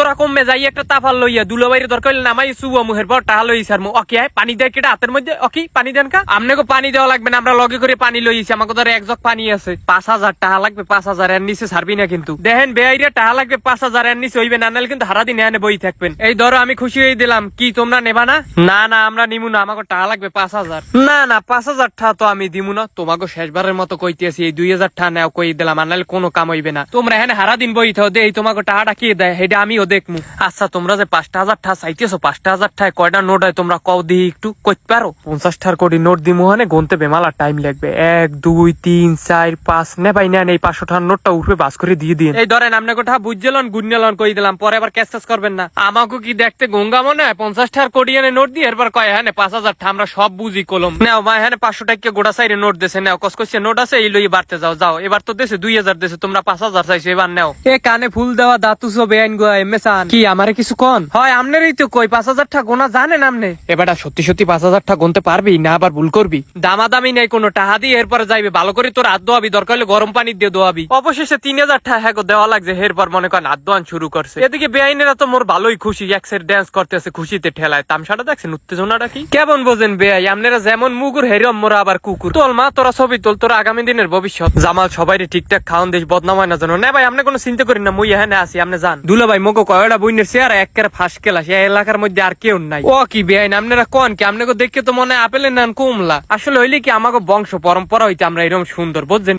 তোরা কমবে যাই একটা তাফাল লইয়া দুলাবাইরে দরকার হইলে নামাই সুবো মুহের পর টাহা লইছি আর ওকে পানি দেয় কেটা হাতের মধ্যে ওকে পানি দেন কা আমনেকে পানি দেওয়া লাগবে না আমরা লগে করে পানি লইছি আমাকে ধরে এক জগ পানি আছে 5,000 টাকা লাগবে 5,000 এর নিচে ছাড়বি না কিন্তু দেখেন বেআইরে টাকা লাগবে 5,000 এর নিচে হইবে না নাহলে কিন্তু সারাদিন এনে বই থাকবেন এই ধরো আমি খুশি হয়ে দিলাম কি তোমরা নেবা না না না আমরা নিমু না আমাকে টাকা লাগবে 5,000 না না 5,000 টাকা তো আমি দিমু না তোমাকে শেষবারের মতো কইতেছি এই 2,000 টাকা নেও কই দিলাম আর নাহলে কোনো কাম হইবে না তোমরা এনে সারাদিন বই থাও দেই তোমাকে টাকাটা কি দেয় সেটা আমিও দেখমু আচ্ছা তোমরা যে 5,000 টাকা চাইতেছো 5,000 টাকায় কয়টা নোট হয় তোমরা কও দিই একটু কইতে পারো 50 টাকার কোটি নোট দিমু মানে গুনতে বেমালা টাইম লাগবে 1 2 3 4 5 নে ভাই না এই 500 টাকার নোটটা উঠবে বাস করে দিয়ে দিন এই ধরেন আপনি কথা বুঝছিলেন গুণলেন কই দিলাম পরে আবার ক্যাশ করবেন না আমাকে কি দেখতে গঙ্গা মনে হয় 50 টাকার কোটি এনে নোট দিয়ে এরপর কয় হ্যাঁ 5,000 টাকা আমরা সব বুঝি কলম নাও ভাই হ্যাঁ 500 টাকা গোড়া সাইডে নোট দেছে নাও কসকসে নোট আছে এই লই বাড়তে যাও যাও এবার তো দেশে 2,000 দেশে তোমরা 5,000 চাইছো এবার নাও এ কানে ফুল দেওয়া দাতু সব বেআইন গো এমএসান কি আমারে কিছু কোন হয় আমনেরই তো কই 5,000 টাকা গোনা জানেন আমনে এবারটা সত্যি সত্যি 5,000 টাকা গুনতে পারবি না আবার ভুল করবি দামাদামি নাই কোনো টাকা দিয়ে এরপর যাইবে ভালো করে তোর হাত ধোয়াবি দরকার হলে গরম পানি দিয়ে ধোয়াবি অবশেষে 3,000 টাকা হ্যাঁ দেওয়া লাগছে এরপর মনে করেন হাত ধোয়ান শুরু করছে এদিকে বেআইনেরা তো মোর ভালোই খুশি একসের ড্যান্স করতেছে খুশিতে ঠেলায় তামসাটা দেখছেন উত্তেজনাটা কি কেমন বোঝেন বেআই আপনারা যেমন মুগুর হেরম মোরা আবার কুকুর তোল মা তোরা ছবি তোল তোরা আগামী দিনের ভবিষ্যৎ জামাল সবাই ঠিকঠাক খাওয়ান দেশ বদনাম হয় না জানো না ভাই আপনি কোনো চিন্তা করেন না মুই হ্যাঁ আসি আপনি যান দুলা ভাই মোকে কয়টা বইনের চেয়ার একের ফাঁস কেলা সে এলাকার মধ্যে আর কেউ নাই ও কি বেআইন আপনারা কোন কি আপনাকে দেখে তো মনে হয় আপেলের নাম কমলা আসলে হইলে কি আমাকে বংশ পরম্পরা হইতে আমরা এরকম সুন্দর বুঝছেন